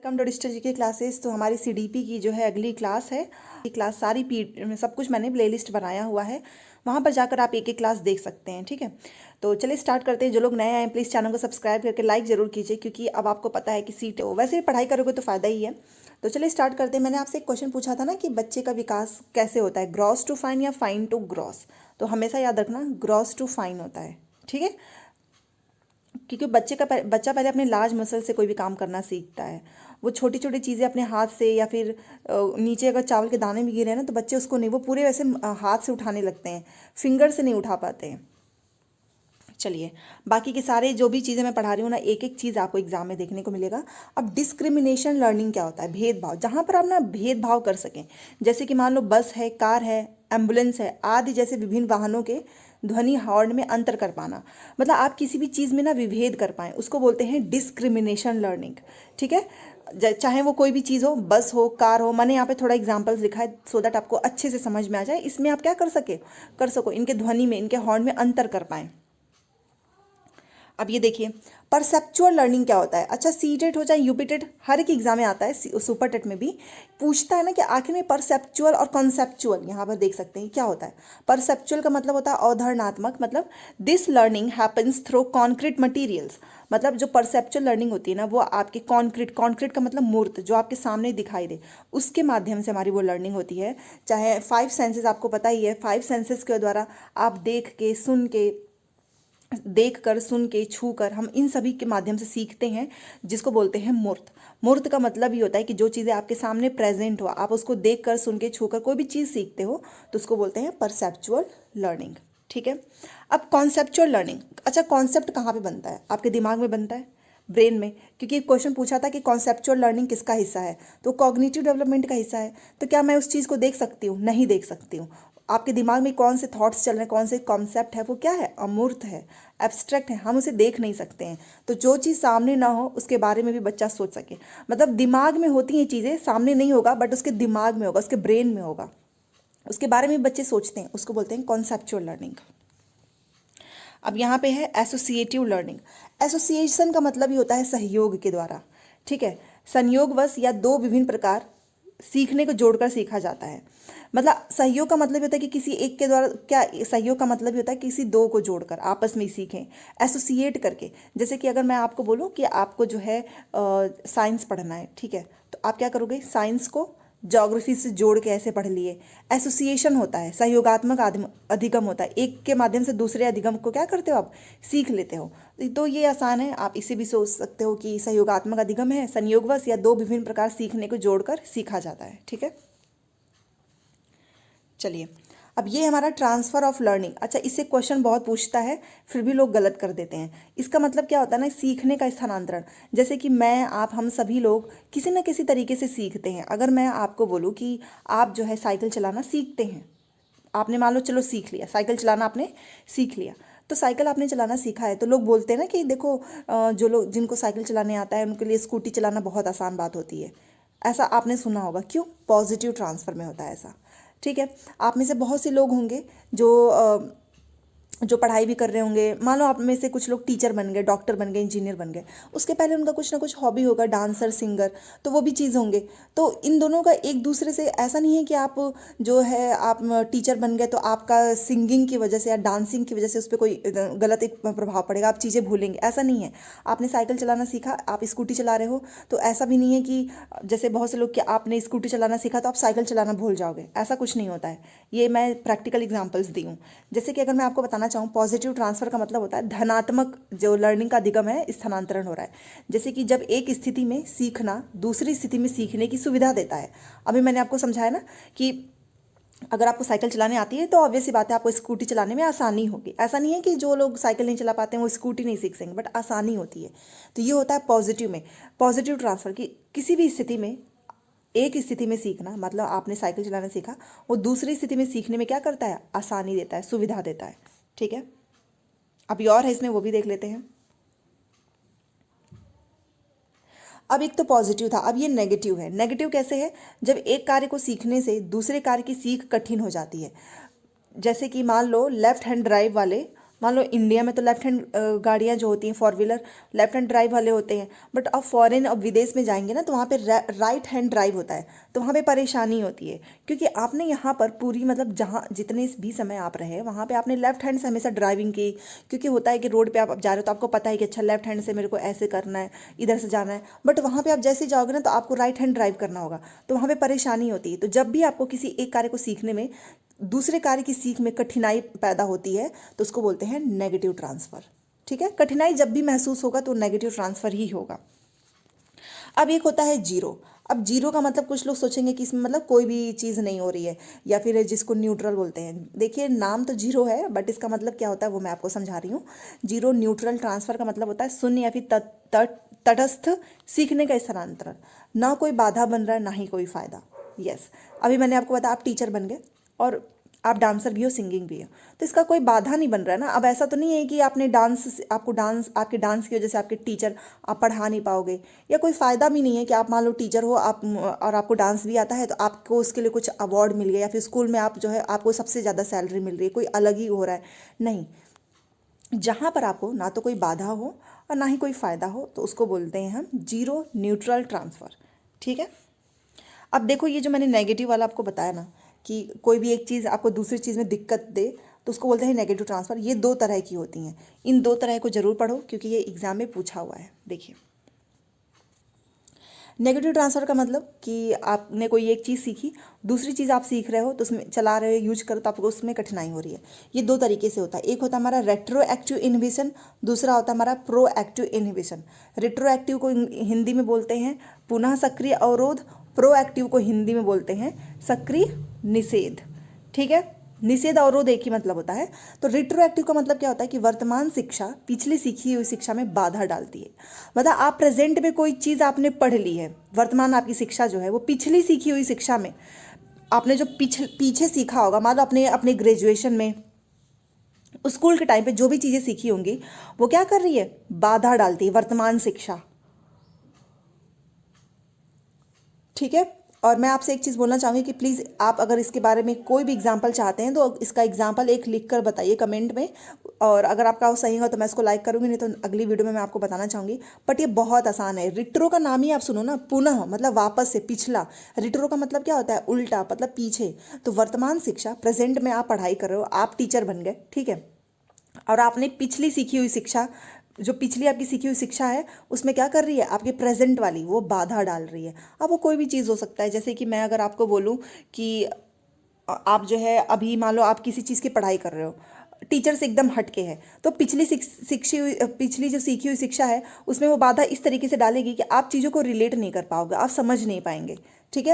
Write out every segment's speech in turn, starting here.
Welcome to digital GK classes. तो हमारी CDP की जो है अगली क्लास है। ये क्लास सारी सब कुछ मैंने प्लेलिस्ट बनाया हुआ है, वहाँ पर जाकर आप एक एक क्लास देख सकते हैं। ठीक है, तो चलिए स्टार्ट करते हैं। जो लोग नए आए प्लीज़ चैनल को सब्सक्राइब करके लाइक ज़रूर कीजिए, क्योंकि अब आपको पता है कि सीट वैसे भी पढ़ाई करोगे तो फ़ायदा ही है। तो चलिए स्टार्ट करते हैं। मैंने आपसे एक क्वेश्चन पूछा था ना कि बच्चे का विकास कैसे होता है, ग्रॉस टू फाइन या फाइन टू ग्रॉस। तो हमेशा याद रखना ग्रॉस टू फाइन होता है। ठीक है, क्योंकि बच्चा पहले अपने लार्ज मसल से कोई भी काम करना सीखता है। वो छोटी छोटी चीज़ें अपने हाथ से या फिर नीचे अगर चावल के दाने भी गिरे हैं ना, तो बच्चे उसको नहीं, वो पूरे वैसे हाथ से उठाने लगते हैं, फिंगर से नहीं उठा पाते हैं। चलिए, बाकी के सारे जो भी चीज़ें मैं पढ़ा रही हूँ ना, एक एक चीज़ आपको एग्जाम में देखने को मिलेगा। अब डिस्क्रिमिनेशन लर्निंग क्या होता है? भेदभाव, जहाँ पर आप ना भेदभाव कर सकें। जैसे कि मान लो बस है, कार है, एम्बुलेंस है आदि जैसे विभिन्न वाहनों के ध्वनि हॉर्न में अंतर कर पाना, मतलब आप किसी भी चीज़ में ना विभेद कर पाएँ, उसको बोलते हैं डिस्क्रिमिनेशन लर्निंग। ठीक है, चाहे वो कोई भी चीज़ हो, बस हो, कार हो। मैंने यहाँ पे थोड़ा एग्जांपल्स लिखा है सो दैट आपको अच्छे से समझ में आ जाए। इसमें आप क्या कर सको इनके ध्वनि में, इनके हॉर्न में अंतर कर पाएँ। अब ये देखिए, परसेप्चुअल लर्निंग क्या होता है? अच्छा, सी टेट हो चाहे यूपी टेट, हर एक एग्जाम में आता है, सुपर टेट में भी पूछता है ना कि आखिर में परसेप्चुअल और कॉन्सेप्चुअल, यहाँ पर देख सकते हैं क्या होता है। परसेप्चुअल का मतलब होता है अवधारणात्मक, मतलब this learning happens through concrete materials. मतलब जो परसेप्चुअल लर्निंग होती है ना, वो आपके कॉन्क्रीट का मतलब मूर्त, जो आपके सामने दिखाई दे, उसके माध्यम से हमारी वो लर्निंग होती है। चाहे 5 सेंसेस, आपको पता ही है, 5 सेंसेस के द्वारा आप देख कर, सुन के, छू कर, हम इन सभी के माध्यम से सीखते हैं, जिसको बोलते हैं मूर्त। मूर्त का मतलब ये होता है कि जो चीज़ें आपके सामने प्रेजेंट हो, आप उसको देख कर, सुन के, छू कर कोई भी चीज़ सीखते हो, तो उसको बोलते हैं परसेप्चुअल लर्निंग। ठीक है, अब कॉन्सेप्चुअल लर्निंग। अच्छा, कॉन्सेप्ट कहाँ पे बनता है? आपके दिमाग में बनता है, ब्रेन में, क्योंकि क्वेश्चन पूछा था कि कॉन्सेप्चुअल लर्निंग किसका हिस्सा है, तो कॉग्निटिव डेवलपमेंट का हिस्सा है। तो क्या मैं उस चीज़ को देख सकती हूँ? नहीं देख सकती हूँ। आपके दिमाग में कौन से थॉट्स चल रहे हैं, कौन से कॉन्सेप्ट है, वो क्या है? अमूर्त है, एब्स्ट्रैक्ट है, हम उसे देख नहीं सकते हैं। तो जो चीज़ सामने ना हो उसके बारे में भी बच्चा सोच सके, मतलब दिमाग में होती हैं चीज़ें, सामने नहीं होगा बट उसके दिमाग में होगा, उसके ब्रेन में होगा, उसके बारे में बच्चे सोचते हैं, उसको बोलते हैं कॉन्सेप्चुअल लर्निंग। अब यहाँ पे है एसोसिएटिव लर्निंग। एसोसिएशन का मतलब ही होता है सहयोग के द्वारा। ठीक है, संयोगवश या दो विभिन्न प्रकार सीखने को जोड़कर सीखा जाता है। मतलब सहयोग का मतलब होता है कि किसी एक के द्वारा, क्या सहयोग का मतलब ही होता है किसी दो को जोड़कर आपस में ही सीखें, एसोसिएट करके। जैसे कि अगर मैं आपको बोलूँ कि आपको जो है साइंस पढ़ना है, ठीक है, तो आप क्या करोगे? साइंस को ज्योग्राफी से जोड़ के ऐसे पढ़ लिए। एसोसिएशन होता है, सहयोगात्मक अधिगम होता है, एक के माध्यम से दूसरे अधिगम को क्या करते हो आप? सीख लेते हो। तो ये आसान है, आप इसे भी सोच सकते हो कि सहयोगात्मक अधिगम है, संयोगवश या दो विभिन्न प्रकार सीखने को जोड़कर सीखा जाता है। ठीक है, चलिए, अब ये हमारा ट्रांसफ़र ऑफ लर्निंग। अच्छा, इससे क्वेश्चन बहुत पूछता है, फिर भी लोग गलत कर देते हैं। इसका मतलब क्या होता है ना, सीखने का स्थानांतरण। जैसे कि मैं, आप, हम सभी लोग किसी न किसी तरीके से सीखते हैं। अगर मैं आपको बोलूँ कि आप जो है साइकिल चलाना सीखते हैं, आपने मान लो चलो सीख लिया, साइकिल चलाना आपने सीख लिया, तो साइकिल आपने चलाना सीखा है, तो लोग बोलते हैं ना कि देखो, जो लोग, जिनको साइकिल चलाने आता है उनके लिए स्कूटी चलाना बहुत आसान बात होती है। ऐसा आपने सुना होगा, क्यों? पॉजिटिव ट्रांसफ़र में होता है ऐसा। ठीक है, आप में से बहुत से लोग होंगे जो पढ़ाई भी कर रहे होंगे। मान लो आप में से कुछ लोग टीचर बन गए, डॉक्टर बन गए, इंजीनियर बन गए, उसके पहले उनका कुछ ना कुछ हॉबी होगा, डांसर, सिंगर, तो वो भी चीज़ होंगे। तो इन दोनों का एक दूसरे से, ऐसा नहीं है कि आप जो है आप टीचर बन गए तो आपका सिंगिंग की वजह से या डांसिंग की वजह से उस पर कोई गलत एक प्रभाव पड़ेगा, आप चीज़ें भूलेंगे, ऐसा नहीं है। आपने साइकिल चलाना सीखा, आप स्कूटी चला रहे हो, तो ऐसा भी नहीं है कि जैसे बहुत से लोग कि आपने स्कूटी चलाना सीखा तो आप साइकिल चलाना भूल जाओगे, ऐसा कुछ नहीं होता है। ये मैं प्रैक्टिकल एग्जांपल्स दी हूँ। जैसे कि अगर मैं आपको बताना चाहूँ, पॉजिटिव ट्रांसफ़र का मतलब होता है धनात्मक, जो लर्निंग का अधिगम है, स्थानांतरण हो रहा है। जैसे कि जब एक स्थिति में सीखना दूसरी स्थिति में सीखने की सुविधा देता है। अभी मैंने आपको समझाया ना कि अगर आपको साइकिल चलाने आती है तो ऑब्वियस सी बात है आपको स्कूटी चलाने में आसानी होगी। ऐसा नहीं है कि जो लोग साइकिल नहीं चला पाते हैं वो स्कूटी नहीं सीख सकेंगे, बट आसानी होती है। तो ये होता है पॉजिटिव में, पॉजिटिव ट्रांसफ़र की किसी भी स्थिति में, एक स्थिति में सीखना, मतलब आपने साइकिल चलाना सीखा, वो दूसरी स्थिति में सीखने में क्या करता है? आसानी देता है, सुविधा देता है। ठीक है, अभी और है इसमें, वो भी देख लेते हैं। अब एक तो पॉजिटिव था, अब ये नेगेटिव है। नेगेटिव कैसे है? जब एक कार्य को सीखने से दूसरे कार्य की सीख कठिन हो जाती है। जैसे कि मान लो लेफ्ट हैंड ड्राइव वाले मान लो इंडिया में तो लेफ्ट हैंड गाड़ियाँ जो होती हैं four wheeler left hand drive वाले होते हैं, बट अब फॉरेन अब विदेश में जाएंगे ना तो वहाँ पे राइट हैंड ड्राइव होता है, तो वहाँ पे परेशानी होती है क्योंकि आपने यहाँ पर पूरी मतलब जहाँ जितने भी समय आप रहे वहाँ पे आपने लेफ्ट हैंड से हमेशा ड्राइविंग की, क्योंकि होता है कि रोड पे आप जा रहे हो तो आपको पता है कि अच्छा लेफ्ट हैंड से मेरे को ऐसे करना है, इधर से जाना है, बट वहाँ पे आप जैसे जाओगे ना तो आपको राइट हैंड ड्राइव करना होगा, तो वहाँ पे परेशानी होती है। तो जब भी आपको किसी एक कार्य को सीखने में दूसरे कार्य की सीख में कठिनाई पैदा होती है तो उसको बोलते हैं नेगेटिव ट्रांसफ़र। ठीक है, कठिनाई जब भी महसूस होगा तो नेगेटिव ट्रांसफ़र ही होगा। अब एक होता है जीरो। अब जीरो का मतलब कुछ लोग सोचेंगे कि इसमें मतलब कोई भी चीज़ नहीं हो रही है, या फिर जिसको न्यूट्रल बोलते हैं। देखिए नाम तो जीरो है बट इसका मतलब क्या होता है वो मैं आपको समझा रही हूँ। जीरो न्यूट्रल ट्रांसफ़र का मतलब होता है शून्य या फिर तटस्थ सीखने का स्थानांतरण। ना कोई बाधा बन रहा है ना ही कोई फ़ायदा। यस, अभी मैंने आपको बताया आप टीचर बन गए और आप डांसर भी हो, सिंगिंग भी हो, तो इसका कोई बाधा नहीं बन रहा है ना। अब ऐसा तो नहीं है कि आपने आपके डांस की वजह से आपके टीचर आप पढ़ा नहीं पाओगे, या कोई फ़ायदा भी नहीं है कि आप मान लो टीचर हो आप और आपको डांस भी आता है तो आपको उसके लिए कुछ अवार्ड मिल गया, या फिर स्कूल में आप जो है आपको सबसे ज़्यादा सैलरी मिल रही है, कोई अलग ही हो रहा है। नहीं, जहाँ पर आपको ना तो कोई बाधा हो और ना ही कोई फ़ायदा हो तो उसको बोलते हैं हम जीरो न्यूट्रल ट्रांसफ़र। ठीक है, अब देखो ये जो मैंने नेगेटिव वाला आपको बताया ना कि कोई भी एक चीज़ आपको दूसरी चीज़ में दिक्कत दे तो उसको बोलते हैं नेगेटिव ट्रांसफ़र। ये दो तरह की होती हैं, इन दो तरह को जरूर पढ़ो क्योंकि ये एग्जाम में पूछा हुआ है। देखिए नेगेटिव ट्रांसफ़र का मतलब कि आपने कोई एक चीज़ सीखी, दूसरी चीज़ आप सीख रहे हो तो उसमें चला रहे हो, यूज करो तो आपको उसमें कठिनाई हो रही है। ये दो तरीके से होता है, एक होता है हमारा रेट्रोएक्टिव इनहिबिशन, दूसरा होता है हमारा प्रोएक्टिव इनहिबिशन। रेट्रोएक्टिव को हिंदी में बोलते हैं पुनः सक्रिय अवरोध, प्रोएक्टिव को हिंदी में बोलते हैं सक्रिय निषेध। ठीक है, निषेध अवरोध एक ही मतलब होता है। तो रिट्रोएक्टिव का मतलब क्या होता है कि वर्तमान शिक्षा पिछली सीखी हुई शिक्षा में बाधा डालती है। मतलब आप प्रेजेंट में कोई चीज़ आपने पढ़ ली है, वर्तमान आपकी शिक्षा जो है वो पिछली सीखी हुई शिक्षा में आपने जो पीछे सीखा होगा, मान लो अपने अपने ग्रेजुएशन में स्कूल के टाइम पे जो भी चीज़ें सीखी होंगी वो क्या कर रही है, बाधा डालती है वर्तमान शिक्षा। ठीक है, और मैं आपसे एक चीज़ बोलना चाहूँगी कि प्लीज़ आप अगर इसके बारे में कोई भी एग्जाम्पल चाहते हैं तो इसका एग्जाम्पल एक लिख कर बताइए कमेंट में, और अगर आपका वो सही हो तो मैं इसको लाइक करूँगी, नहीं तो अगली वीडियो में मैं आपको बताना चाहूँगी। बट ये बहुत आसान है। रिट्रो का नाम ही आप सुनो ना, पुनः मतलब वापस से, पिछला। रिट्रो का मतलब क्या होता है, उल्टा, मतलब पीछे। तो वर्तमान शिक्षा, प्रेजेंट में आप पढ़ाई कर रहे हो, आप टीचर बन गए, ठीक है, और आपने पिछली सीखी हुई शिक्षा, जो पिछली आपकी सीखी हुई शिक्षा है उसमें क्या कर रही है, आपके प्रेजेंट वाली वो बाधा डाल रही है। अब वो कोई भी चीज़ हो सकता है, जैसे कि मैं अगर आपको बोलूँ कि आप जो है अभी मान लो आप किसी चीज़ की पढ़ाई कर रहे हो, टीचर से एकदम हटके है, तो पिछली जो सीखी हुई शिक्षा है उसमें वो बाधा इस तरीके से डालेगी कि आप चीज़ों को रिलेट नहीं कर पाओगे, आप समझ नहीं पाएंगे। ठीक है,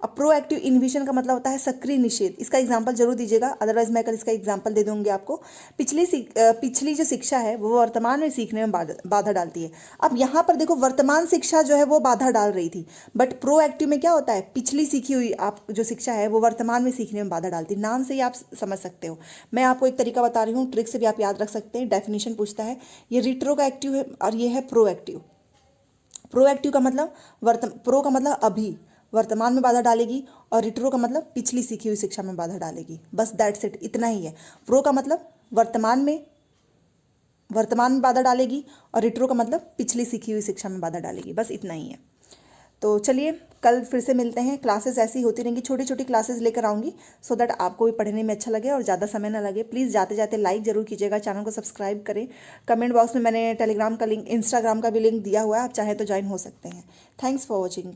अब प्रोएक्टिव इनहिबिशन का मतलब होता है सक्रिय निषेध। इसका एग्जांपल जरूर दीजिएगा, अदरवाइज मैं कल इसका एग्जांपल दे दूंगी आपको। पिछली जो शिक्षा है वो वर्तमान में सीखने में बाधा डालती है। अब यहाँ पर देखो वर्तमान शिक्षा जो है वो बाधा डाल रही थी, बट प्रोएक्टिव में क्या होता है, पिछली सीखी हुई आप जो शिक्षा है वो वर्तमान में सीखने में बाधा डालती है। नाम से ही आप समझ सकते हो। मैं आपको एक तरीका बता रही हूँ, ट्रिक से भी आप याद रख सकते हैं। डेफिनेशन पूछता है, ये रिट्रो का एक्टिव है और ये है प्रोएक्टिव। प्रोएक्टिव का मतलब प्रो का मतलब अभी, वर्तमान में बाधा डालेगी, और रिट्रो का मतलब पिछली सीखी हुई शिक्षा में बाधा डालेगी। बस दैट्स इट, इतना ही है। प्रो का मतलब वर्तमान में बाधा डालेगी, और रिट्रो का मतलब पिछली सीखी हुई शिक्षा में बाधा डालेगी। बस इतना ही है। तो चलिए कल फिर से मिलते हैं। क्लासेस ऐसी होती रहेंगी, छोटी छोटी क्लासेस लेकर आऊँगी, सो दैट आपको भी पढ़ने में अच्छा लगे और ज़्यादा समय ना लगे। प्लीज़ जाते जाते लाइक ज़रूर कीजिएगा, चैनल को सब्सक्राइब करें। कमेंट बॉक्स में मैंने टेलीग्राम का लिंक, इंस्टाग्राम का भी लिंक दिया हुआ है, आप चाहें तो ज्वाइन हो सकते हैं। Thanks for watching.